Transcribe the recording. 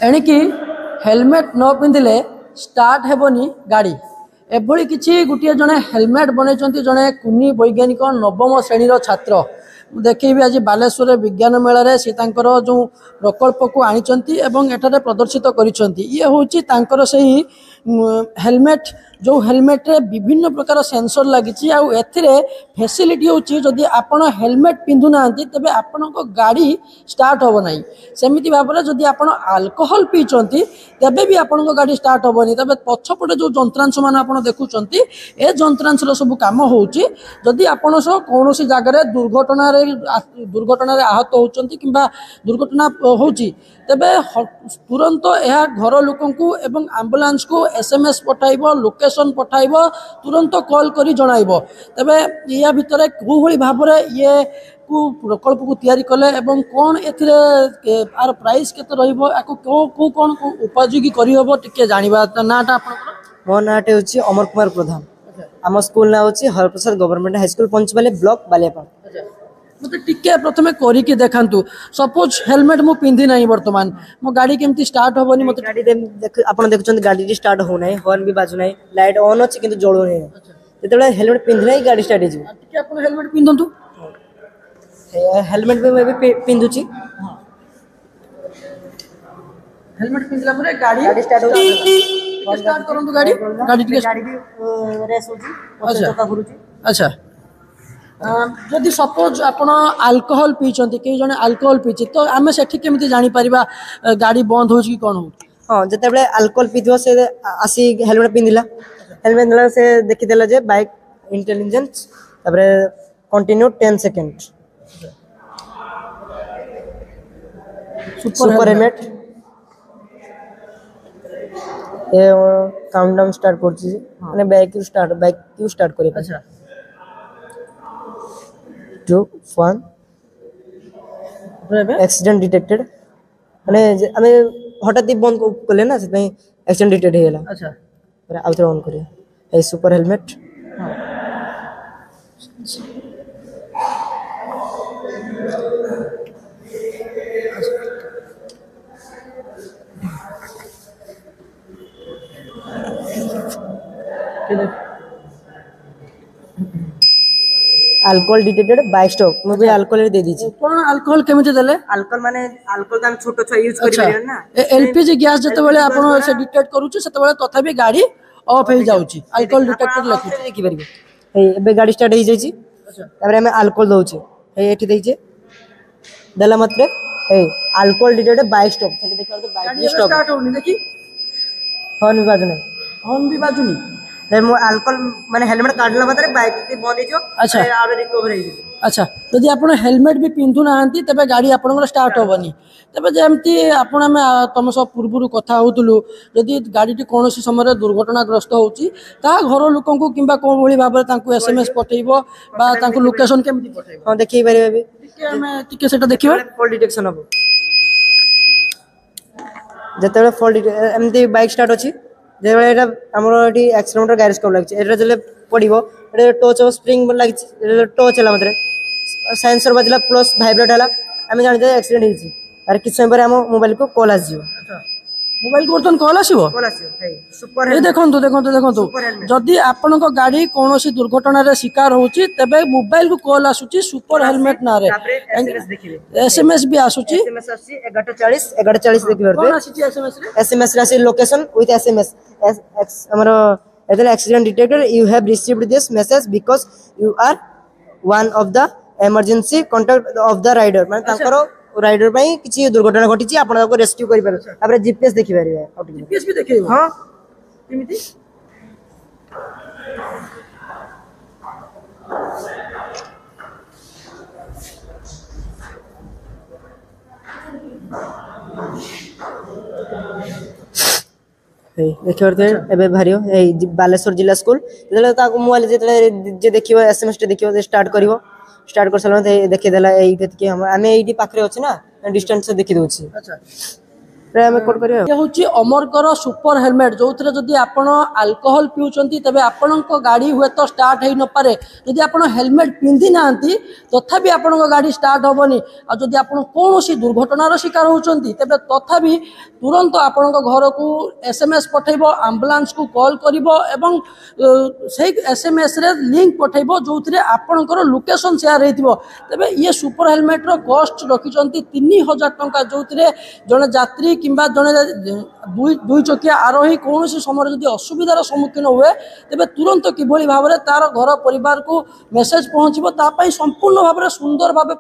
एणिकी helmet न पिंधिले start हेबनी गाड़ी एभली किसी गोटे जड़े हेलमेट बनई जड़े कुनी वैज्ञानिक नवम श्रेणीर छात्र देखी आज बालेश्वर विज्ञान मेला रे से जो प्रकल्प को आनी एठारे प्रदर्शित करिसेंती ये होची तांकर सही हेलमेट जो हेलमेट रे विभिन्न प्रकार सेंसर लगी एथिरे फैसिलिटी होची जदि आपण हेलमेट पिंधु नांती तबे आपनको गाड़ी स्टार्ट होबो नाही सेमिति भाबरे जदि आपण अल्कोहल पीचंती तबे भी आपनको गाड़ी स्टार्ट होबोनी तबे पछपटे जो जंत्रांश मान आपण देखुचंती ए जंत्रांश रो सब काम होची जदि आपण सो कोनोसी जागा रे दुर्घटना रे आहत होचंती किंबा दुर्घटना होची तबे तुरंत यह घर लोकंकु एवं एम्बुलेंस को एसएमएस पठाइबो लोकेशन पठाइबो तुरंत कॉल करी जणाइबो तबे या भितरे कोहली भाबरे ये को प्रकल्प को तैयारी कले एवं कोन एथिरे आर प्राइस केते रहइबो आको को कोन उपयोगी करी होबो टिके जानिबा नाटा आपन मो नाटे होची अमर कुमार प्रधान आम स्कूल ना होची हरप्रसाद गवर्नमेंट हाई स्कूल पंचबाले ब्लॉक बालियापाड़ मत टिके प्रथमे करिके देखांतु सपोज हेलमेट मु पिंधि नाही वर्तमान मो गाड़ी केमती स्टार्ट होबनी मत गाड़ी आपण देखुछन गाड़ी स्टार्ट हो नाही हॉर्न भी बाजू नाही लाइट ऑन अछि किंतु जळो नाही जेतले हेलमेट पिंधि नाही गाड़ी स्टार्ट हिजो टिके आपण हेलमेट पिंधंतु हेलमेट भी मैं भी पिंधुची हेलमेट पिंधला परे गाड़ी स्टार्ट होची स्टार्ट करंतु गाड़ी गाड़ी भी रेस होची पछे चक्का घुरुची अच्छा जदि सपोज आपण अल्कोहल पीचंती कई जने अल्कोहल पीची तो आमे सेठी केमिति जानि परिबा गाड़ी बंद होची कि कोन हो हां जेतेबेले अल्कोहल पीथियो से आसी हेलमेट पिंधिला से देखि देला जे बाइक इंटेलिजेंस तबरे कंटिन्यू 10 सेकंड सुपर हेलमेट ये काउंटडाउन स्टार्ट करछि माने बाइक क्यू स्टार्ट करी अच्छा 2 1 एक्सीडेंट डिटेक्टेड माने हमें हठात ही बंद करले ना से एक्सीडेंट डिटेक्ट हे गेला अच्छा फिर आउटर ऑन करिए ए सुपर हेलमेट हां अल्कोहल डिटेक्टेड बाइक स्टॉप मुझे अल्कोहल दे दीजिए कोन अल्कोहल केमिति देले अल्कोहल माने अल्कोहल हम छोटो छ यूज करि परियन ना एलपीजी गैस जते बेले आपण से डिटेक्ट करू छ सेते बेले तथापि गाड़ी ऑफ हो जाउची अल्कोहल डिटेक्टेड लखि देखि परिबे एबे गाड़ी स्टार्ट हो जाइची अच्छा तबरे हमें अल्कोहल दउ छ एठी दै छ देला मात्रे अल्कोहल डिटेक्टेड बाइक स्टॉप सेठी देखियो तो बाइक स्टार्ट होनी देखि हॉर्न भी बाजुनी मो अल्कोहल माने हेलमेट काढला मात्रे बाइक के बंद हो जो अच्छा आरो रिकवर हो जो अच्छा यदि आपण हेलमेट भी पिंधु नांती तबे गाड़ी आपन स्टार्ट होबनी तबे जेमती आपण में तम सब पूर्वरु कथा होतलु यदि गाड़ी टी कोनोसी समय दुर्घटनाग्रस्त होची ता घर लोकन को किबा कोन भली भाबरे तांको एसएमएस पठेइबो बा तांको लोकेशन केमती पठेइबो हां देखि परिबे टिके हमें टिके सेटा देखियो फॉल्ट डिटेक्शन हबो जेतेबे फॉल्ट एमती बाइक स्टार्ट होची जेबे एटा हमरो एटी एक्सीलेटर गैरेज को लागछि एटा जले पडिबो एटा टच ऑफ स्प्रिंग लागछि टच हला मात्रे सेंसर बजला प्लस वाइब्रेट हला हमें जानि दे एक्सीडेंट हिछि अरे किछ समय पर हम मोबाइल को कॉल आजियो अच्छा मोबाइल को बर्तन कॉल आसीबो हे सुपर हे देखंतु जदि आपन को गाड़ी कोनोसी दुर्घटना रे शिकार होची तबे मोबाइल को कॉल आसुची सुपर हेलमेट ना रे एसएमएस देखिबे एसएमएस भी आसुची एसएमएस आसी 1140 देखिबे कोन आसीची एसएमएस रासी लोकेशन विथ एसएमएस हमरो एदल accident detected you have received this message because you are one of the emergency contact of the rider माने तांकरो राइडर पई किछि दुर्घटना घटिछि आपण को रेस्क्यू करि पारे तापर जीपीएस देखि पारे जीपीएस भी देखिबो हां केमिति देखियो एबे भारियो बालेश्वर जिला स्कूल जेतले ता मोबाइल जेतले जे देखियो एसएमएस टे देखियो स्टार्ट कर सलन देखि देला एई के हम एडी पाखरे अछि ना डिस्टेंस से देखि दोछि अच्छा ପ୍ରାୟ ଆମେ କୋଟ୍ କରିବା। ये हूँ अमरकर सुपर हेलमेट जो थे जदि आपण अल्कोहल पिउचंती तेबे आपण गाड़ी हुए तो स्टार्ट हो न पारे जदि आपण हेलमेट पिंधि नांती तथापि आपण गाड़ी स्टार्ट होबनी आ जदि आपण कोनोसी दुर्घटनार शिकार होचंती तेबे तथापि तुरंत आपण घर को एसएमएस पठेबो एम्बुलेंस को कॉल करिवो एवं से एसएमएस रे लिंक पठेबो जो थे आपणकर लोकेशन शेयर हेतिबो तेबे ये सुपर हेलमेट रो कॉस्ट रखिचंती 3000 टंका जो थे जने यात्री किंबा जने दुई चकिया आरोही कौन समय जब असुविधार सम्मुखीन हुए तेज तुरंत किभली भाव तार घर परिवार को मेसेज पहुँचो संपूर्ण भाव सुंदर भाव